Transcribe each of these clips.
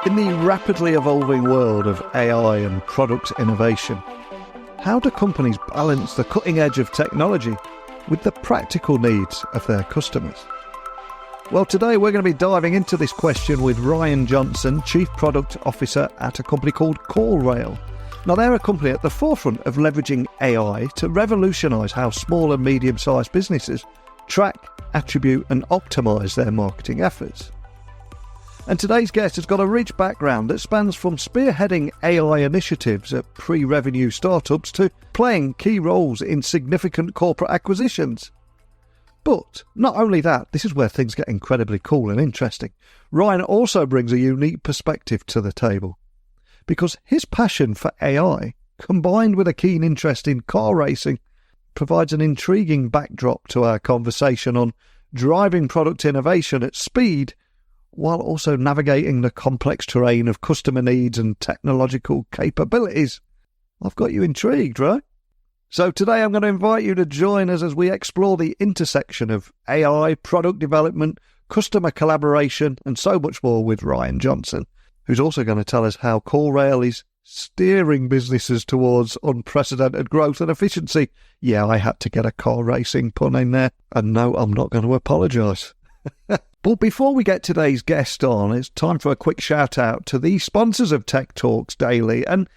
In the rapidly evolving world of AI and product innovation, how do companies balance the cutting edge of technology with the practical needs of their customers? Well, today we're going to be diving into this question with Ryan Johnson, Chief Product Officer at a company called CallRail. Now, they're a company at the forefront of leveraging AI to revolutionise how small and medium-sized businesses track, attribute and optimise their marketing efforts. And today's guest has got a rich background that spans from spearheading AI initiatives at pre-revenue startups to playing key roles in significant corporate acquisitions. But not only that, this is where things get incredibly cool and interesting. Ryan also brings a unique perspective to the table, because his passion for AI, combined with a keen interest in car racing, provides an intriguing backdrop to our conversation on driving product innovation at speed while also navigating the complex terrain of customer needs and technological capabilities. I've got you intrigued, right? So today I'm going to invite you to join us as we explore the intersection of AI, product development, customer collaboration, and so much more with Ryan Johnson, who's also going to tell us how CallRail is steering businesses towards unprecedented growth and efficiency. Yeah, I had to get a car racing pun in there, and no, I'm not going to apologise. But before we get today's guest on, it's time for a quick shout out to the sponsors of Tech Talks Daily. And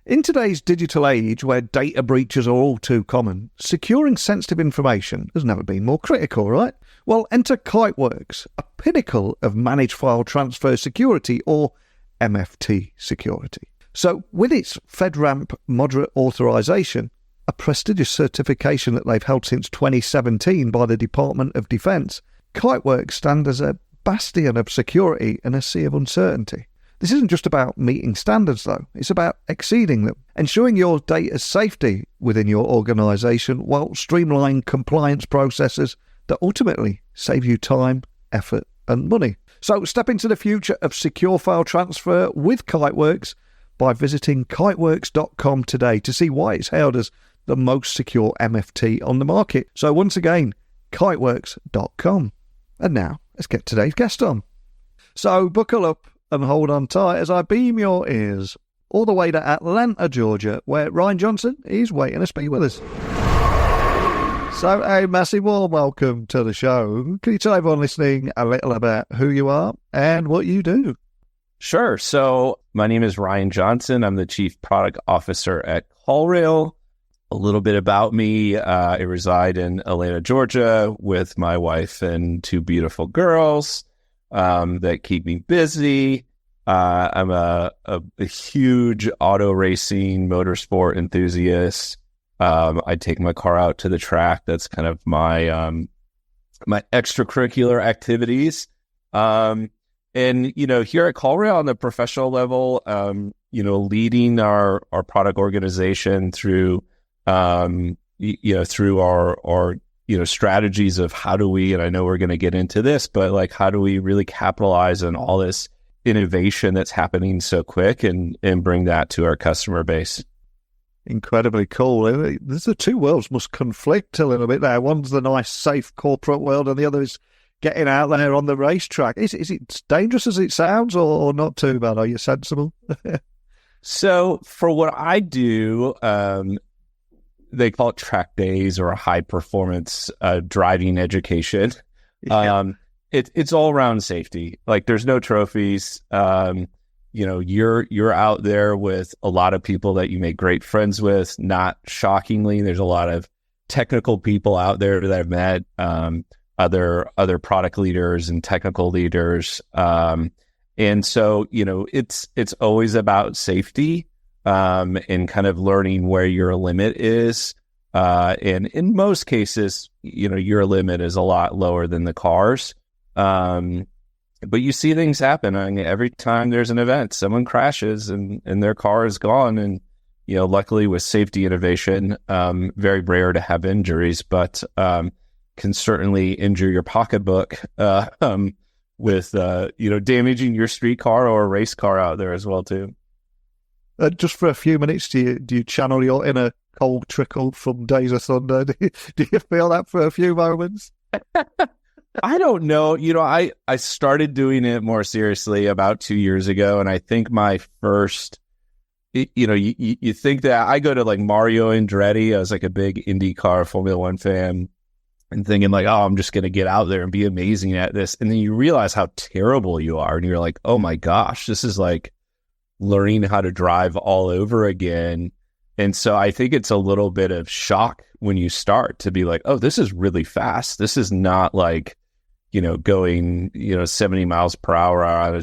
in today's digital age where data breaches are all too common, securing sensitive information has never been more critical, right? Well, enter Kiteworks, a pinnacle of managed file transfer security, or MFT security. So with its FedRAMP moderate authorization, a prestigious certification that they've held since 2017 by the Department of Defense, Kiteworks stand as a bastion of security in a sea of uncertainty. This isn't just about meeting standards, though. It's about exceeding them, ensuring your data's safety within your organisation while streamlining compliance processes that ultimately save you time, effort and money. So step into the future of secure file transfer with Kiteworks by visiting kiteworks.com today to see why it's hailed as the most secure MFT on the market. So once again, kiteworks.com. And now, let's get today's guest on. So buckle up and hold on tight as I beam your ears all the way to Atlanta, Georgia, where Ryan Johnson is waiting to speak with us. So a massive warm welcome to the show. Can you tell everyone listening a little about who you are and what you do? Sure. So my name is Ryan Johnson. I'm the Chief Product Officer at CallRail. A little bit about me. I reside in Atlanta, Georgia with my wife and two beautiful girls that keep me busy. I'm a huge auto racing motorsport enthusiast. I take my car out to the track. That's kind of my my extracurricular activities. And, here at CallRail on the professional level, leading our product organization through through our strategies of how do we, and I know we're going to get into this, but like, how do we really capitalize on all this innovation that's happening so quick and bring that to our customer base? Incredibly cool. The two worlds must conflict a little bit there. One's the nice, safe corporate world, and the other is getting out there on the racetrack. Is it dangerous as it sounds, or not too bad? Are you sensible? So for what I do, they call it track days or high performance driving education. Yeah. It's all around safety. Like, there's no trophies. You're out there with a lot of people that you make great friends with. Not shockingly, there's a lot of technical people out there that I've met, other product leaders and technical leaders. And so, it's always about safety, and kind of learning where your limit is. And in most cases, your limit is a lot lower than the cars. But you see things happen. I mean, every time there's an event, someone crashes and their car is gone. And, luckily with safety innovation, very rare to have injuries, but can certainly injure your pocketbook with, damaging your street car or a race car out there as well, too. Just for a few minutes, do you channel your inner cold trickle from Days of Thunder? Do you feel that for a few moments? I don't know. I started doing it more seriously about 2 years ago. And I think my first, you think that I go to like Mario Andretti. I was like a big IndyCar Formula One fan and thinking like, oh, I'm just going to get out there and be amazing at this. And then you realize how terrible you are. And you're like, oh my gosh, this is like learning how to drive all over again. And so I think it's a little bit of shock when you start to be like, oh, this is really fast. This is not like, going, 70 miles per hour on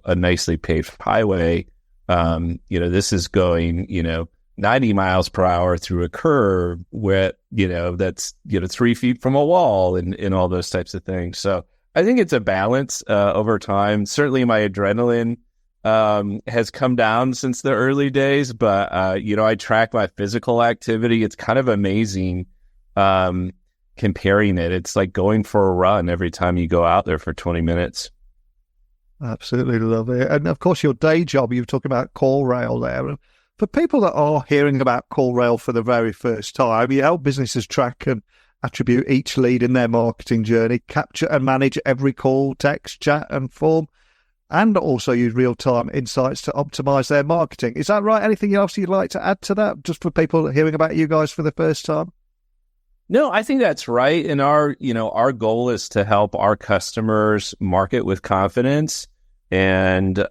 a nicely paved highway. This is going, 90 miles per hour through a curve where, that's, 3 feet from a wall and all those types of things. So I think it's a balance over time. Certainly my adrenaline has come down since the early days, but, I track my physical activity. It's kind of amazing comparing it. It's like going for a run every time you go out there for 20 minutes. Absolutely love it. And of course, your day job, you were talking about CallRail there. For people that are hearing about CallRail for the very first time, you help businesses track and attribute each lead in their marketing journey, capture and manage every call, text, chat, and form, and also use real-time insights to optimize their marketing. Is that right? Anything else you'd like to add to that, just for people hearing about you guys for the first time? No, I think that's right. And our goal is to help our customers market with confidence and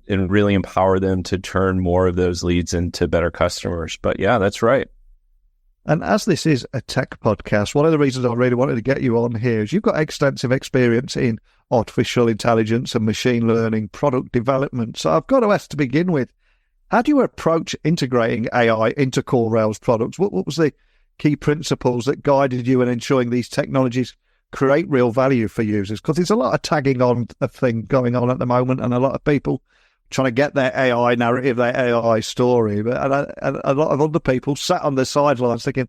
really empower them to turn more of those leads into better customers. But yeah, that's right. And as this is a tech podcast, one of the reasons I really wanted to get you on here is you've got extensive experience in artificial intelligence and machine learning product development. So I've got to ask to begin with, how do you approach integrating AI into CallRail's products? What was the key principles that guided you in ensuring these technologies create real value for users? Because there's a lot of tagging on of thing going on at the moment, and a lot of people trying to get their AI narrative, their AI story, but a lot of other people sat on the sidelines thinking,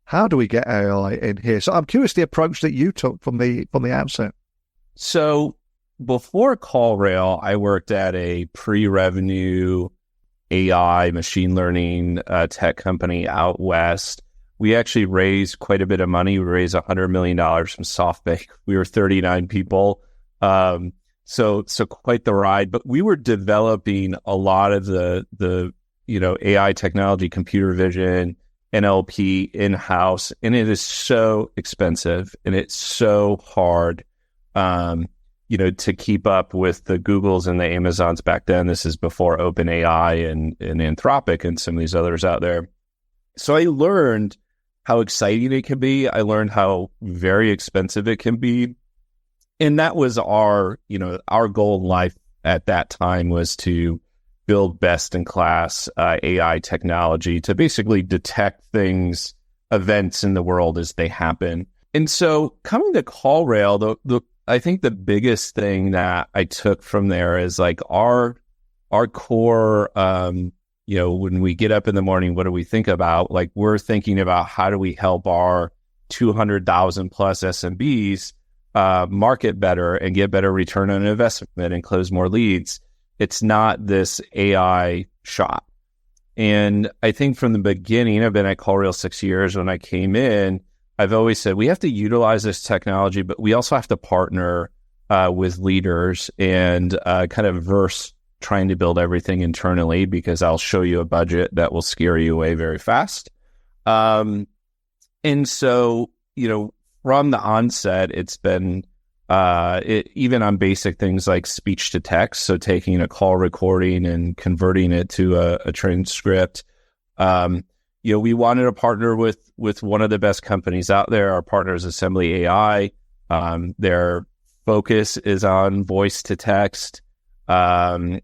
how do we get AI in here? So I'm curious the approach that you took from the outset. So before CallRail, I worked at a pre-revenue AI machine learning tech company out west. We actually raised quite a bit of money. We raised $100 million from SoftBank. We were 39 people. So quite the ride, but we were developing a lot of the AI technology, computer vision, NLP in-house, and it is so expensive and it's so hard, to keep up with the Googles and the Amazons back then. This is before OpenAI and Anthropic and some of these others out there. So I learned how exciting it can be. I learned how very expensive it can be. And that was our goal in life at that time, was to build best in class AI technology to basically detect events in the world as they happen. And so coming to CallRail, I think the biggest thing that I took from there is like our core, when we get up in the morning, what do we think about? Like, we're thinking about how do we help our 200,000 plus SMBs market better and get better return on investment and close more leads. It's not this AI shop. And I think from the beginning, I've been at CallRail 6 years. When I came in, I've always said we have to utilize this technology, but we also have to partner with leaders and kind of verse trying to build everything internally, because I'll show you a budget that will scare you away very fast. And so, from the onset, it's been even on basic things like speech to text. So taking a call recording and converting it to a transcript. We wanted to partner with one of the best companies out there. Our partner is Assembly AI. Their focus is on voice to text and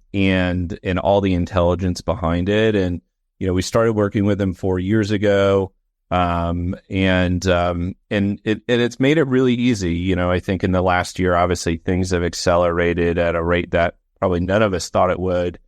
all the intelligence behind it. And we started working with them 4 years ago. And it's made it really easy. I think in the last year, obviously things have accelerated at a rate that probably none of us thought it would.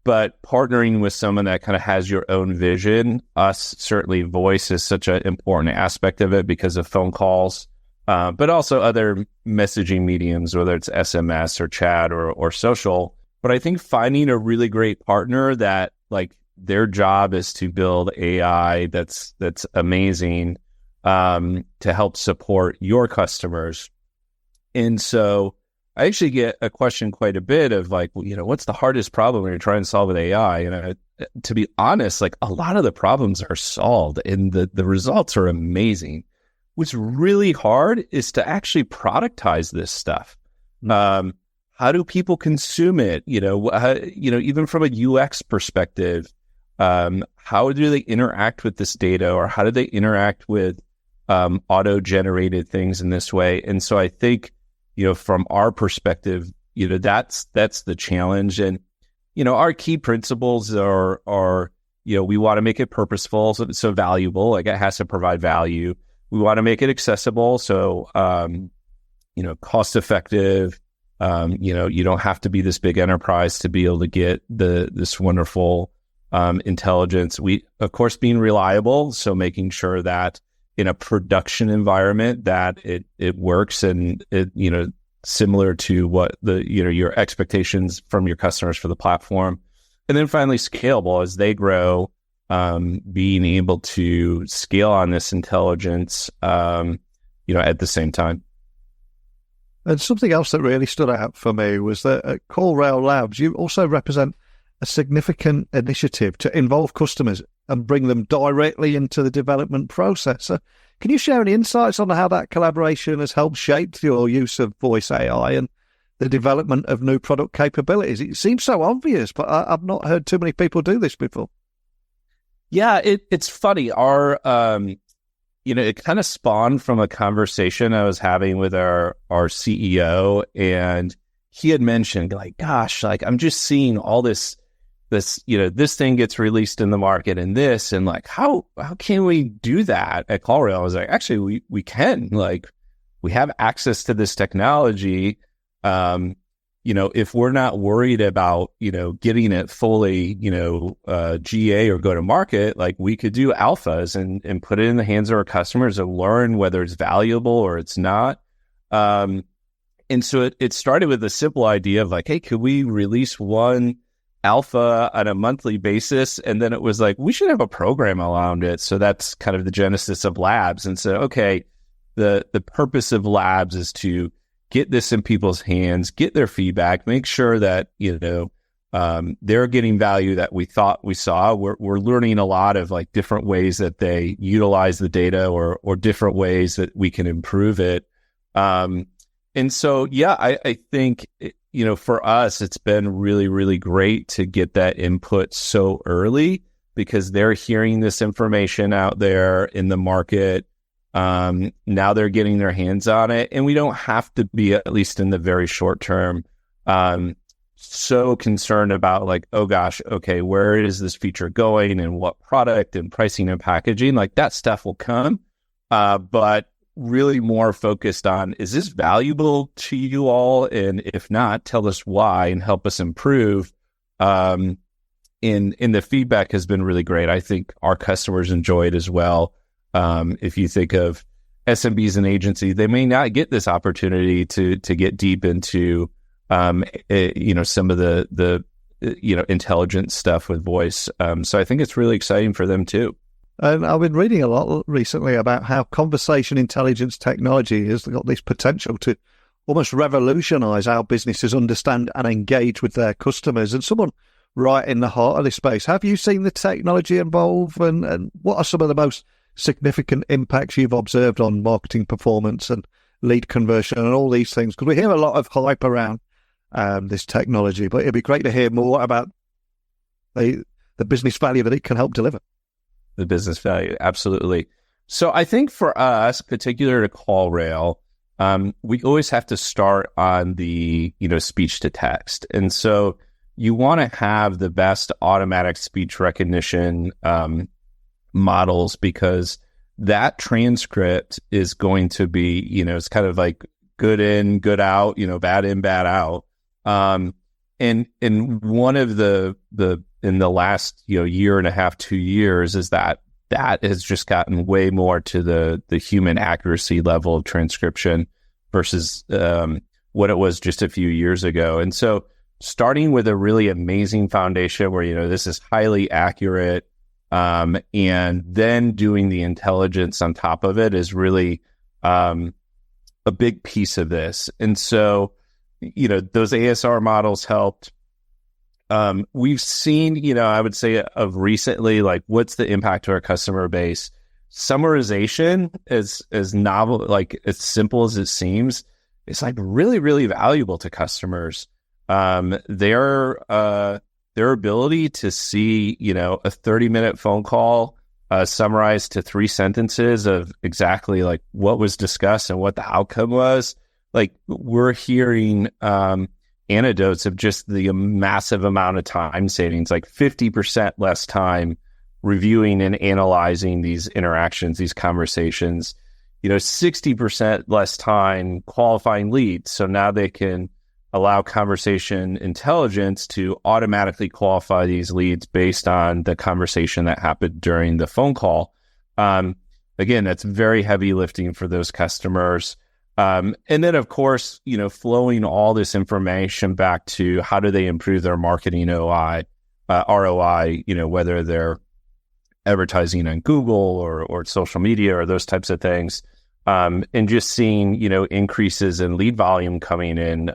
But partnering with someone that kind of has your own vision, certainly voice is such an important aspect of it because of phone calls, but also other messaging mediums, whether it's SMS or chat or social. But I think finding a really great partner that, like, their job is to build AI that's amazing, to help support your customers. And so I actually get a question quite a bit of like, well, what's the hardest problem when you're trying to solve with AI? And to be honest, like a lot of the problems are solved and the results are amazing. What's really hard is to actually productize this stuff. How do people consume it? Even from a UX perspective, how do they interact with this data, or how do they interact with auto-generated things in this way? And so I think, from our perspective, that's the challenge. And, our key principles are we want to make it purposeful, so valuable, like it has to provide value. We want to make it accessible, so, cost effective. You don't have to be this big enterprise to be able to get this wonderful intelligence. We, of course, being reliable, so making sure that in a production environment that it works and it, similar to what your expectations from your customers for the platform. And then finally, scalable as they grow, being able to scale on this intelligence, at the same time. And something else that really stood out for me was that at CallRail Labs, you also represent a significant initiative to involve customers and bring them directly into the development process. So can you share any insights on how that collaboration has helped shape your use of voice AI and the development of new product capabilities? It seems so obvious, but I've not heard too many people do this before. Yeah, it's funny. Our it kind of spawned from a conversation I was having with our CEO, and he had mentioned like, gosh, like I'm just seeing all this, this thing gets released in the market and this, and like, how can we do that at CallRail? I was like, actually, we can, like, we have access to this technology. If we're not worried about, getting it fully, GA or go to market, like we could do alphas and put it in the hands of our customers and learn whether it's valuable or it's not. And so it started with a simple idea of like, hey, could we release one alpha on a monthly basis? And then it was like, we should have a program around it. So that's kind of the genesis of Labs. And so, okay, the purpose of Labs is to get this in people's hands, get their feedback, make sure that, they're getting value that we thought we saw. We're learning a lot of like different ways that they utilize the data or different ways that we can improve it. And so, yeah, I think, for us, it's been really, really great to get that input so early because they're hearing this information out there in the market. Now they're getting their hands on it, and we don't have to be, at least in the very short term, so concerned about like, oh gosh, okay, where is this feature going and what product and pricing and packaging? Like that stuff will come, but really more focused on, is this valuable to you all? And if not, tell us why and help us improve. And the feedback has been really great. I think our customers enjoy it as well. If you think of SMBs and agencies, they may not get this opportunity to get deep into, some of the intelligent stuff with voice. So I think it's really exciting for them too. And I've been reading a lot recently about how conversation intelligence technology has got this potential to almost revolutionize how businesses understand and engage with their customers. And someone right in the heart of this space, have you seen the technology evolve, and what are some of the most significant impacts you've observed on marketing performance and lead conversion and all these things? Because we hear a lot of hype around this technology, but it'd be great to hear more about the business value that it can help deliver. The business value, absolutely. So I think for us, particular to CallRail, we always have to start on the speech to text, and so you want to have the best automatic speech recognition models, because that transcript is going to be, it's kind of like good in, good out, bad in, bad out. And one of the in the last, year and a half, 2 years is that has just gotten way more to the human accuracy level of transcription versus what it was just a few years ago. And so starting with a really amazing foundation where, this is highly accurate, And then doing the intelligence on top of it is really a big piece of this. And so, those ASR models helped. We've seen, I would say of recently, like what's the impact to our customer base? Summarization is novel, like as simple as it seems, it's like really, really valuable to customers. Their ability to see, a 30-minute phone call summarized to 3 sentences of exactly like what was discussed and what the outcome was. Like we're hearing anecdotes of just the massive amount of time savings, like 50% less time reviewing and analyzing these interactions, these conversations, 60% less time qualifying leads. So now they can allow conversation intelligence to automatically qualify these leads based on the conversation that happened during the phone call. Again, that's very heavy lifting for those customers. And then, of course, flowing all this information back to how do they improve their marketing ROI, whether they're advertising on Google or social media or those types of things. And just seeing, increases in lead volume coming in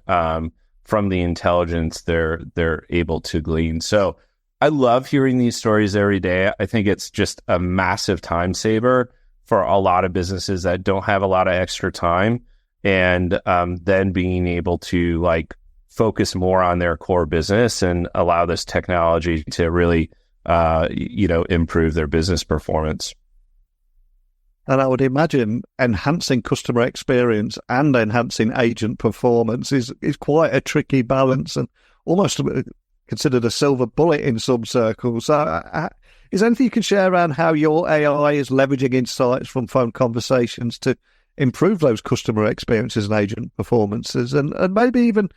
from the intelligence they're able to glean. So I love hearing these stories every day. I think it's just a massive time saver for a lot of businesses that don't have a lot of extra time, and then being able to like focus more on their core business and allow this technology to really improve their business performance. And I would imagine enhancing customer experience and enhancing agent performance is quite a tricky balance and almost considered a silver bullet in some circles. Is there anything you can share around how your AI is leveraging insights from phone conversations to improve those customer experiences and agent performances, and maybe even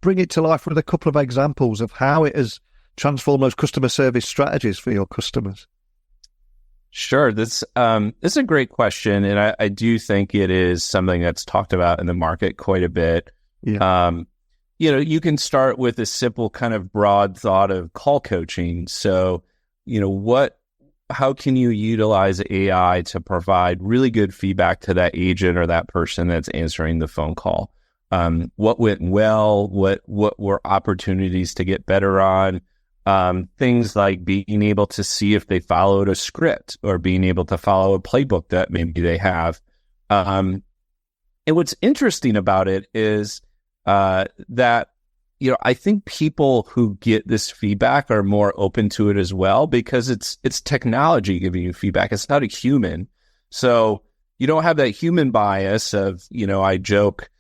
bring it to life with a couple of examples of how it has transformed those customer service strategies for your customers? Sure. This is a great question. And I do think it is something that's talked about in the market quite a bit. Yeah. You can start with a simple kind of broad thought of call coaching. So, how can you utilize AI to provide really good feedback to that agent or that person that's answering the phone call? What went well? What were opportunities to get better on? Things like being able to see if they followed a script or being able to follow a playbook that maybe they have. And what's interesting about it is that, I think people who get this feedback are more open to it as well, because it's technology giving you feedback. It's not a human. So you don't have that human bias of, I joke,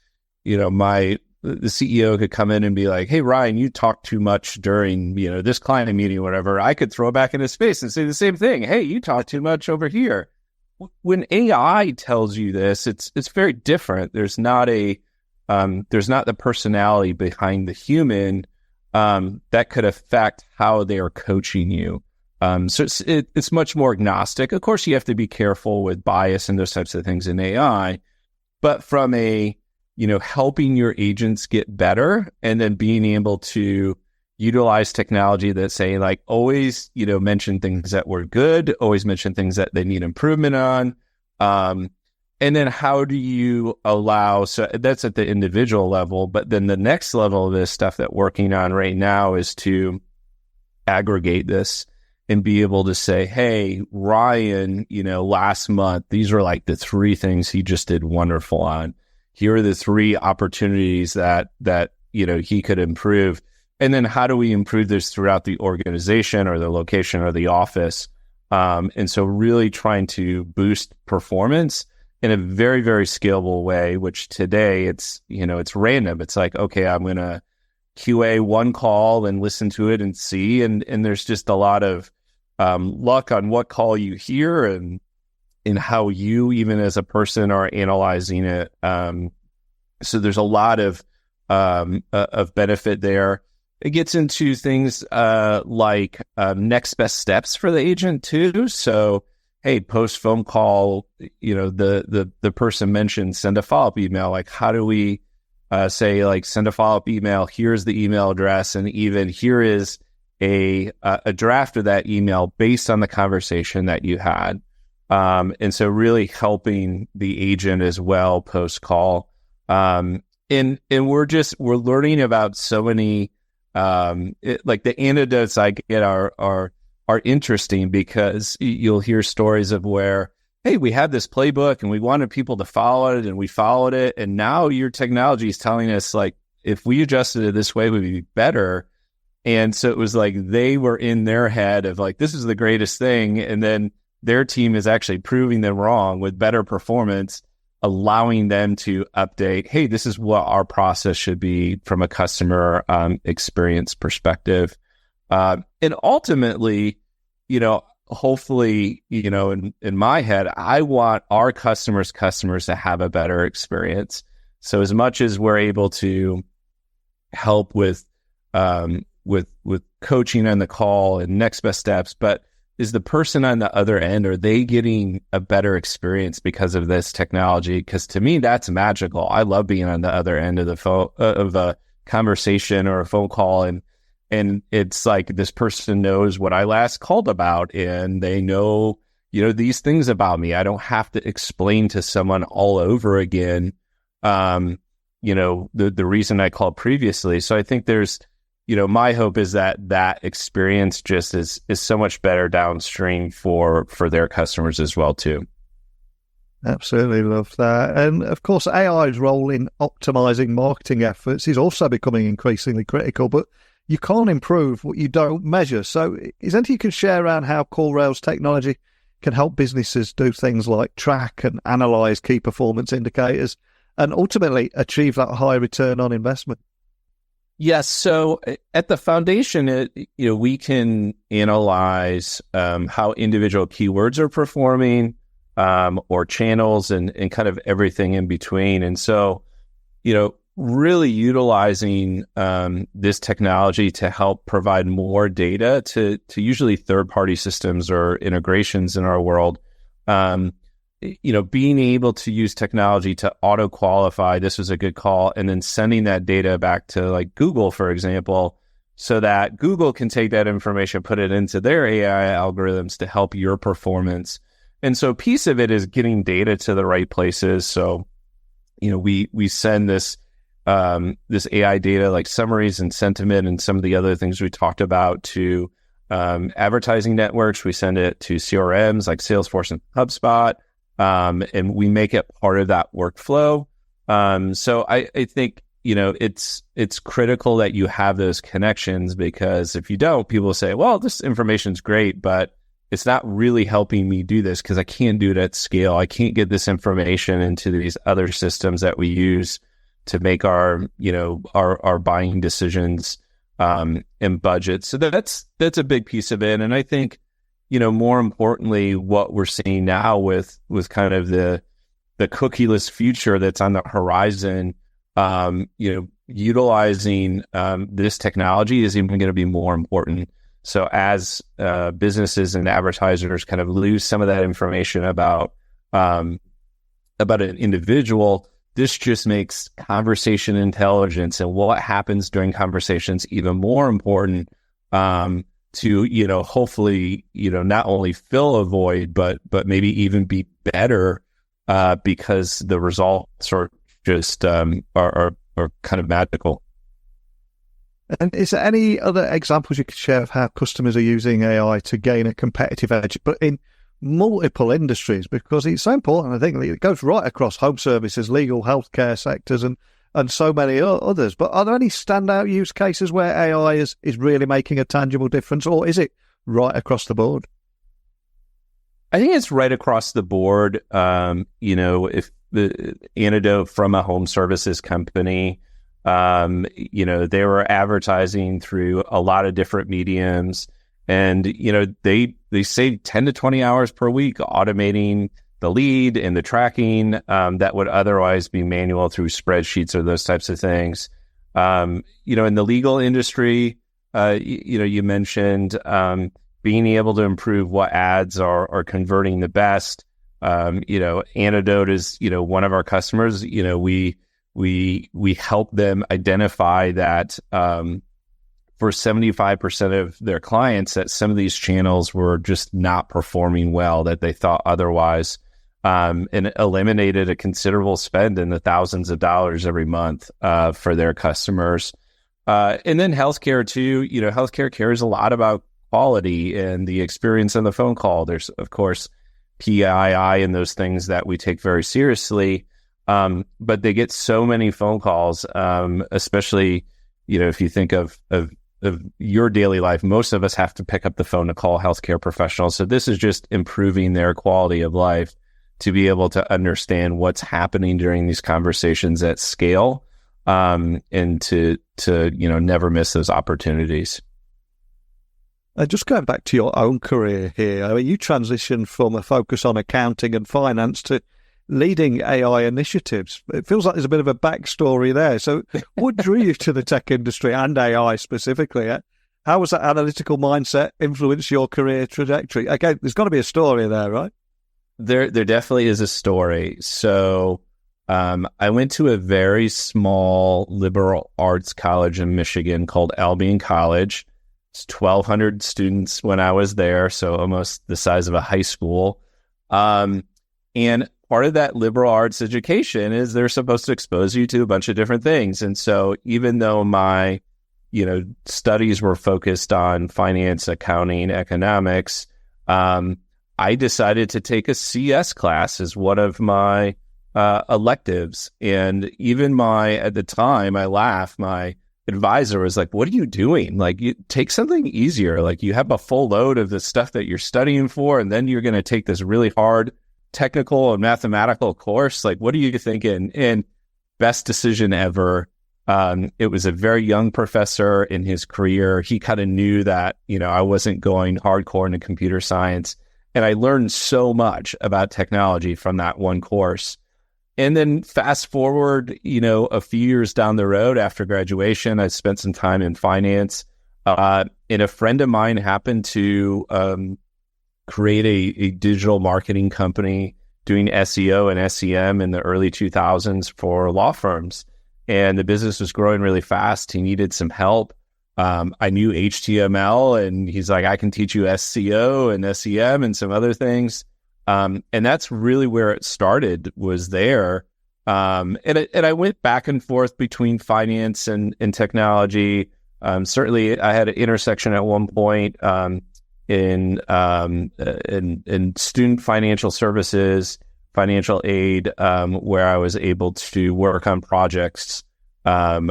the CEO could come in and be like, hey, Ryan, you talk too much during, this client meeting or whatever. I could throw back in his face and say the same thing. Hey, you talk too much over here. When AI tells you this, it's very different. There's not the personality behind the human that could affect how they are coaching you. So it's much more agnostic. Of course, you have to be careful with bias and those types of things in AI, but from a helping your agents get better, and then being able to utilize technology that's saying like always, mention things that were good, always mention things that they need improvement on. And then how do you allow, so that's at the individual level, but then the next level of this stuff that we're working on right now is to aggregate this and be able to say, hey, Ryan, last month, these are like the 3 things he just did wonderful on. Here are the 3 opportunities that he could improve. And then how do we improve this throughout the organization or the location or the office? And so really trying to boost performance in a very, very scalable way, which today it's random. It's like, okay, I'm going to QA one call and listen to it and see. And there's just a lot of luck on what call you hear and how you, even as a person, are analyzing it. So there's a lot of benefit there. It gets into things like next best steps for the agent too. So, hey, post phone call, the person mentioned send a follow-up email. Like, how do we say like send a follow-up email? Here's the email address, and even here is a draft of that email based on the conversation that you had. And so really helping the agent as well post call. And we're learning about so many, like the anecdotes I get are interesting, because you'll hear stories of where, hey, we had this playbook and we wanted people to follow it and we followed it. And now your technology is telling us, like, if we adjusted it this way, we'd be better. And so it was like they were in their head of like, this is the greatest thing. And then their team is actually proving them wrong with better performance, allowing them to update, hey, this is what our process should be from a customer experience perspective. And ultimately, hopefully, in my head, I want our customers to have a better experience. So as much as we're able to help with coaching on the call and next best steps, but is the person on the other end, are they getting a better experience because of this technology? Because to me, that's magical. I love being on the other end of the phone, of a conversation or a phone call, and it's like this person knows what I last called about, and they know, these things about me. I don't have to explain to someone all over again, the reason I called previously. So I think there's, my hope is that experience just is so much better downstream for their customers as well too. Absolutely love that. And of course, AI's role in optimizing marketing efforts is also becoming increasingly critical, but you can't improve what you don't measure. So is there anything you can share around how CallRail's technology can help businesses do things like track and analyze key performance indicators and ultimately achieve that high return on investment? Yes. So at the foundation, we can analyze how individual keywords are performing, or channels, and kind of everything in between. And so, really utilizing this technology to help provide more data to usually third-party systems or integrations in our world. Being able to use technology to auto-qualify, this was a good call, and then sending that data back to like Google, for example, so that Google can take that information, put it into their AI algorithms to help your performance. And so a piece of it is getting data to the right places. So, we send this AI data like summaries and sentiment and some of the other things we talked about to advertising networks. We send it to CRMs like Salesforce and HubSpot. And we make it part of that workflow. So I think, it's critical that you have those connections, because if you don't, people say, well, this information's great, but it's not really helping me do this because I can't do it at scale. I can't get this information into these other systems that we use to make our buying decisions, and budgets. So that's a big piece of it. And I think, more importantly, what we're seeing now with kind of the cookieless future that's on the horizon, utilizing this technology is even going to be more important. So as businesses and advertisers kind of lose some of that information about an individual, this just makes conversation intelligence and what happens during conversations even more important, to, hopefully, not only fill a void, but maybe even be better, because the results are just, are kind of magical. And is there any other examples you could share of how customers are using AI to gain a competitive edge, but in multiple industries? Because it's so important. I think it goes right across home services, legal, healthcare sectors, and so many others. But are there any standout use cases where AI is really making a tangible difference, or is it right across the board? I think it's right across the board. If the anecdote from a home services company, they were advertising through a lot of different mediums, and, they saved 10 to 20 hours per week automating the lead and the tracking, that would otherwise be manual through spreadsheets or those types of things. In the legal industry, you mentioned, being able to improve what ads are converting the best. Anecdote is, one of our customers, we help them identify that, for 75% of their clients that some of these channels were just not performing well that they thought otherwise, and eliminated a considerable spend in the thousands of dollars every month for their customers. And then healthcare too, healthcare cares a lot about quality and the experience on the phone call. There's, of course, PII and those things that we take very seriously. But they get so many phone calls, especially, if you think of your daily life, most of us have to pick up the phone to call healthcare professionals. So this is just improving their quality of life to be able to understand what's happening during these conversations at scale, and to never miss those opportunities. Just going back to your own career here, I mean, you transitioned from a focus on accounting and finance to leading AI initiatives. It feels like there's a bit of a backstory there. So what drew you to the tech industry and AI specifically? How was that analytical mindset influence your career trajectory? Again, there's got to be a story there, right? There definitely is a story. So I went to a very small liberal arts college in Michigan called Albion College. It's 1,200 students when I was there, so almost the size of a high school. And part of that liberal arts education is they're supposed to expose you to a bunch of different things. And so even though my, studies were focused on finance, accounting, economics, I decided to take a CS class as one of my electives. And even at the time, I laughed, my advisor was like, "What are you doing? Like, you take something easier. Like, you have a full load of the stuff that you're studying for, and then you're going to take this really hard technical and mathematical course. Like, what are you thinking?" And best decision ever. It was a very young professor in his career. He kind of knew that, I wasn't going hardcore into computer science. And I learned so much about technology from that one course. And then fast forward, a few years down the road after graduation, I spent some time in finance. And a friend of mine happened to create a digital marketing company doing SEO and SEM in the early 2000s for law firms. And the business was growing really fast. He needed some help. I knew HTML, and he's like, "I can teach you SEO and SEM and some other things." And that's really where it started, was there. And I went back and forth between finance and technology. Certainly I had an intersection at one point in student financial services, financial aid, where I was able to work on projects on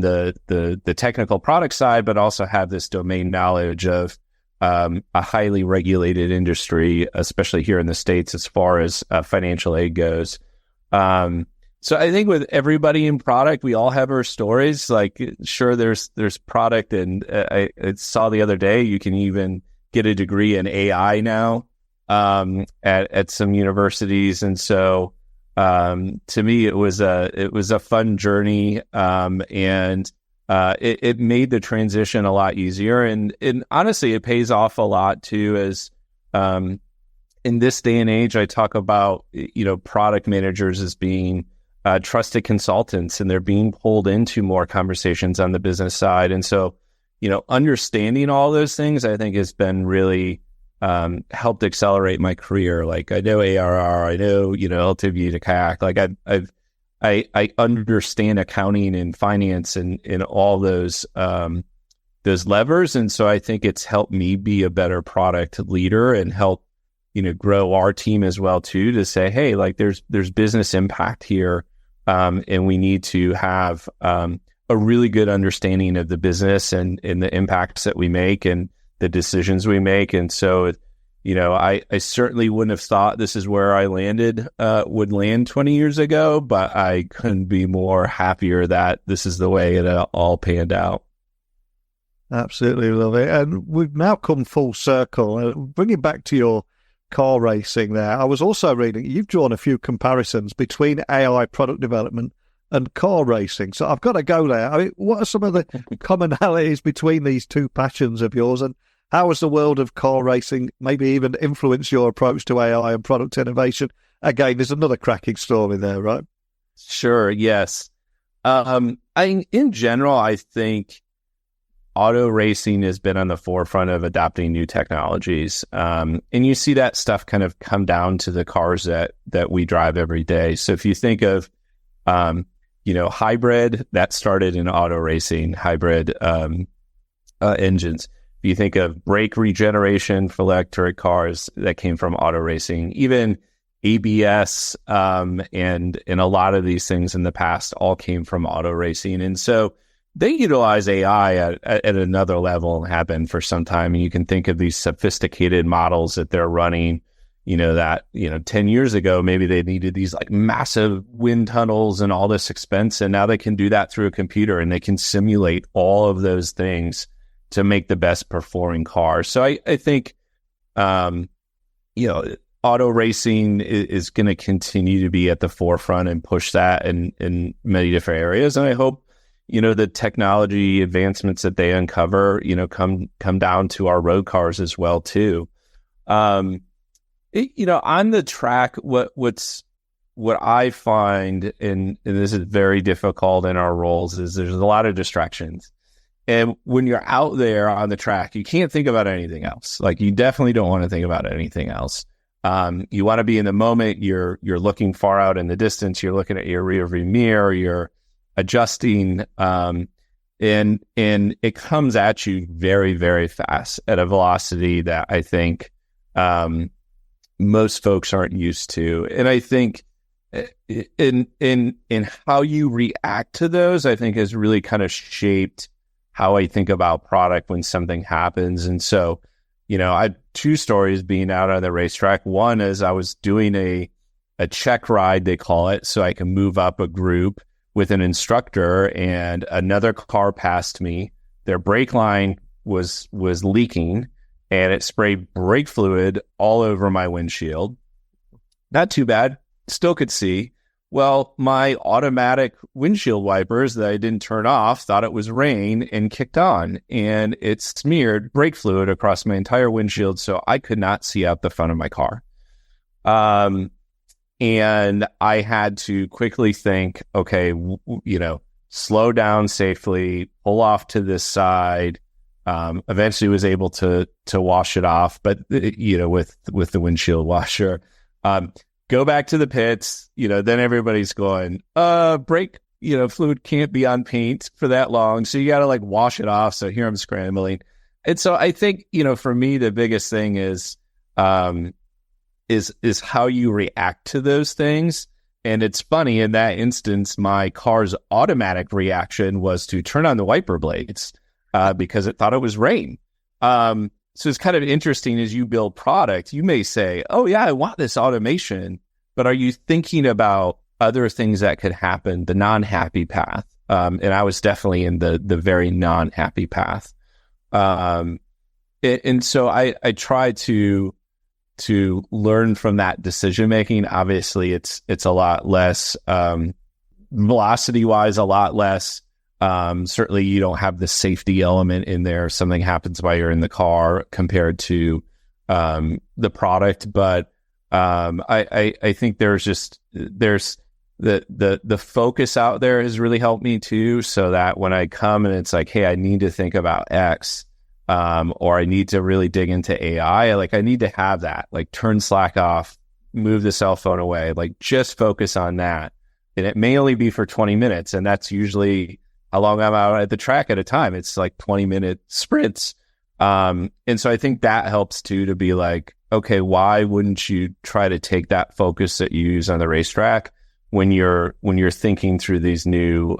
the technical product side, but also have this domain knowledge of a highly regulated industry, especially here in the States, as far as financial aid goes. So I think with everybody in product, we all have our stories. Like, sure, there's product, and I saw the other day you can even get a degree in AI now at some universities, and so to me it was a fun journey, and it made the transition a lot easier, and honestly, it pays off a lot too. As in this day and age, I talk about product managers as being trusted consultants, and they're being pulled into more conversations on the business side. And so, understanding all those things, I think, has been really helped accelerate my career. Like, I know ARR, I know, LTV to CAC. Like, I understand accounting and finance and all those levers. And so I think it's helped me be a better product leader and help, grow our team as well too, to say, hey, like there's business impact here. And we need to have a really good understanding of the business and the impacts that we make and the decisions we make. And so, I certainly wouldn't have thought this is where I would land 20 years ago, but I couldn't be more happier that this is the way it all panned out. Absolutely love it. And we've now come full circle. Bringing back to your car racing there, I was also reading, you've drawn a few comparisons between AI product development and car racing. So I've got to go there. I mean, what are some of the commonalities between these two passions of yours, and how has the world of car racing maybe even influenced your approach to AI and product innovation? Again, there's another cracking story there, right? Sure, yes. In general, I think auto racing has been on the forefront of adopting new technologies. And you see that stuff kind of come down to the cars that we drive every day. So if you think of, hybrid, that started in auto racing, hybrid engines. If you think of brake regeneration for electric cars, that came from auto racing. Even ABS and a lot of these things in the past all came from auto racing. And so they utilize AI at another level and have been for some time. And you can think of these sophisticated models that they're running, 10 years ago, maybe they needed these like massive wind tunnels and all this expense. And now they can do that through a computer and they can simulate all of those things to make the best performing car. So I think, auto racing is going to continue to be at the forefront and push that in many different areas. And I hope, the technology advancements that they uncover, come down to our road cars as well too. On the track, what I find, and this is very difficult in our roles, is there's a lot of distractions. And when you're out there on the track, you can't think about anything else. Like, you definitely don't want to think about anything else. You want to be in the moment. You're looking far out in the distance. You're looking at your rear view mirror. You're adjusting, and it comes at you very, very fast at a velocity that I think most folks aren't used to. And I think in how you react to those, I think has really kind of shaped how I think about product when something happens. And so, I had two stories being out on the racetrack. One is I was doing a check ride, they call it, so I can move up a group with an instructor, and another car passed me. Their brake line was leaking, and it sprayed brake fluid all over my windshield. Not too bad. Still could see. Well, my automatic windshield wipers that I didn't turn off thought it was rain and kicked on, and it smeared brake fluid across my entire windshield, so I could not see out the front of my car. And I had to quickly think, okay, slow down safely, pull off to this side. Eventually was able to wash it off, but with the windshield washer. Go back to the pits, then everybody's going, brake, fluid can't be on paint for that long. So you got to wash it off. So here I'm scrambling. And so I think, for me, the biggest thing is how you react to those things. And it's funny, in that instance, my car's automatic reaction was to turn on the wiper blades because it thought it was rain. So it's kind of interesting, as you build product, you may say, oh yeah, I want this automation, but are you thinking about other things that could happen, the non-happy path? And I was definitely in the very non-happy path. And so I try to learn from that decision-making. Obviously it's a lot less, velocity-wise, a lot less. Certainly you don't have the safety element in there if something happens while you're in the car compared to the product. But I think there's the focus out there has really helped me too, so that when I come and it's like, hey, I need to think about X, or I need to really dig into AI, I need to have that, turn Slack off, move the cell phone away, just focus on that. And it may only be for 20 minutes. And that's usually how long I'm out at the track at a time. It's 20-minute sprints. And so I think that helps too, to be okay, why wouldn't you try to take that focus that you use on the racetrack when you're thinking through these new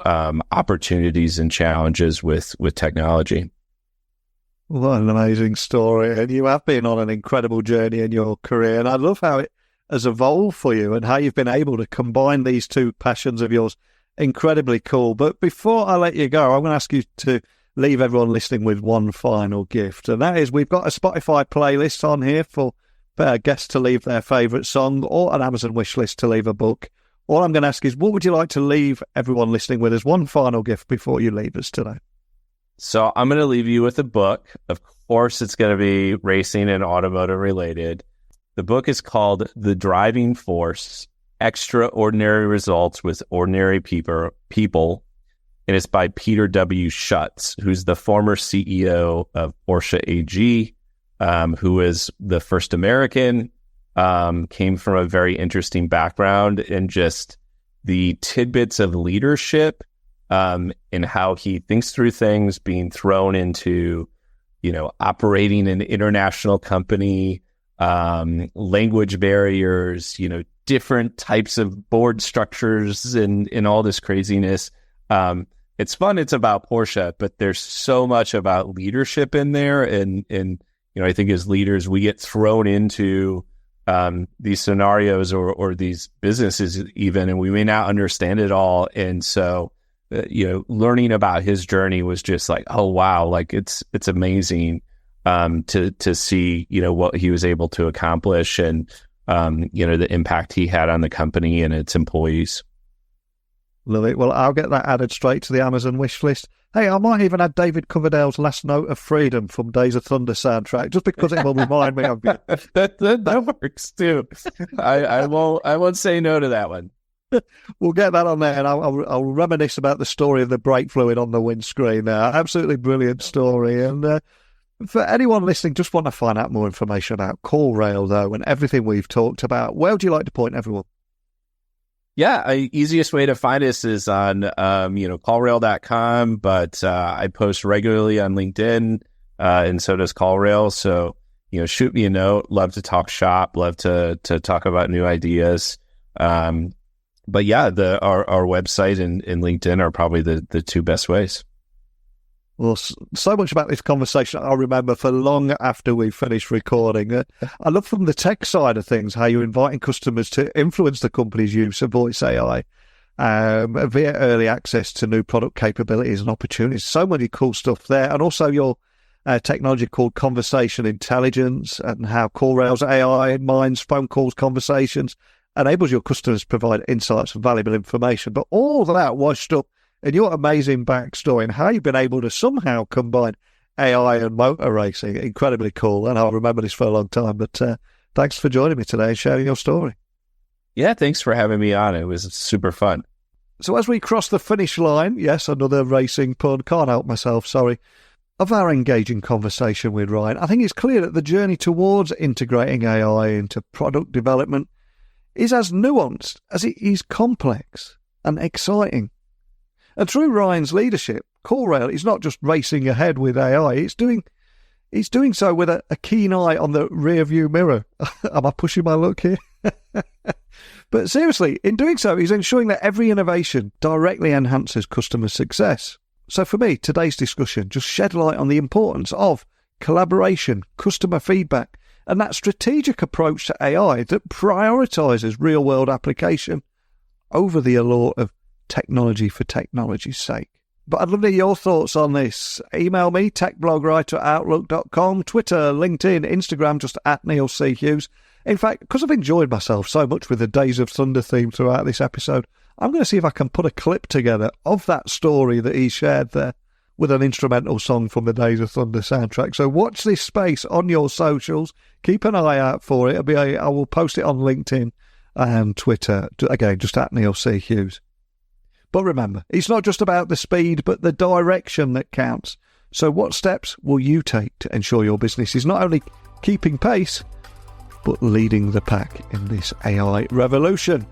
opportunities and challenges with technology? What an amazing story. And you have been on an incredible journey in your career. And I love how it has evolved for you and how you've been able to combine these two passions of yours. Incredibly cool. But before I let you go, I'm going to ask you to leave everyone listening with one final gift. And that is, we've got a Spotify playlist on here for guests to leave their favourite song, or an Amazon wish list to leave a book. All I'm going to ask is, what would you like to leave everyone listening with as one final gift before you leave us today? So I'm going to leave you with a book. Of course, it's going to be racing and automotive related. The book is called The Driving Force: Extraordinary Results with Ordinary People. and it's by Peter W. Schutz, who's the former CEO of Porsche AG, who is the first American, came from a very interesting background, and just the tidbits of leadership and how he thinks through things, being thrown into, operating an international company, language barriers, different types of board structures and all this craziness. It's fun. It's about Porsche, but there's so much about leadership in there. And I think as leaders, we get thrown into these scenarios or these businesses even, and we may not understand it all. And so, learning about his journey was just like, oh, wow, like it's amazing to see, what he was able to accomplish and, the impact he had on the company and its employees. Love it. Well, I'll get that added straight to the Amazon wish list. Hey, I might even add David Coverdale's Last Note of Freedom from Days of Thunder soundtrack, just because it will remind me of you. That works too. I won't say no to that one. We'll get that on there, and I'll reminisce about the story of the brake fluid on the windscreen there. Absolutely brilliant story. And for anyone listening, just want to find out more information about CallRail, though, and everything we've talked about, where would you like to point everyone? Yeah, easiest way to find us is on, callrail.com, but I post regularly on LinkedIn, and so does CallRail. So, shoot me a note. Love to talk shop. Love to talk about new ideas. But yeah, our website and LinkedIn are probably the two best ways. Well, so much about this conversation I'll remember for long after we finished recording. I love from the tech side of things how you're inviting customers to influence the company's use of voice AI via early access to new product capabilities and opportunities. So many cool stuff there. And also your technology called Conversation Intelligence, and how CallRail's AI mines phone calls, conversations, enables your customers to provide insights and valuable information. But all of that washed up in your amazing backstory and how you've been able to somehow combine AI and motor racing. Incredibly cool. And I'll remember this for a long time. But thanks for joining me today and sharing your story. Yeah, thanks for having me on. It was super fun. So as we cross the finish line, yes, another racing pun, can't help myself, sorry, of our engaging conversation with Ryan, I think it's clear that the journey towards integrating AI into product development is as nuanced as it is complex and exciting. And through Ryan's leadership, CallRail is not just racing ahead with AI, it's doing so with a keen eye on the rear view mirror. Am I pushing my luck here? But seriously, in doing so, he's ensuring that every innovation directly enhances customer success. So for me, today's discussion just shed light on the importance of collaboration, customer feedback, and that strategic approach to AI that prioritises real-world application over the allure of technology for technology's sake. But I'd love to hear your thoughts on this. Email me, techblogwriter@outlook.com, Twitter, LinkedIn, Instagram, just @NeilCHughes. In fact, because I've enjoyed myself so much with the Days of Thunder theme throughout this episode, I'm going to see if I can put a clip together of that story that he shared there with an instrumental song from the Days of Thunder soundtrack. So watch this space on your socials. Keep an eye out for it. I will post it on LinkedIn and Twitter. Again, just @NeilCHughes. But remember, it's not just about the speed, but the direction that counts. So what steps will you take to ensure your business is not only keeping pace, but leading the pack in this AI revolution?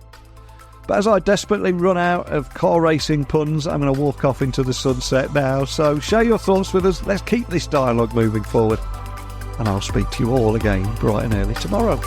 But as I desperately run out of car racing puns, I'm going to walk off into the sunset now. So share your thoughts with us. Let's keep this dialogue moving forward. And I'll speak to you all again bright and early tomorrow.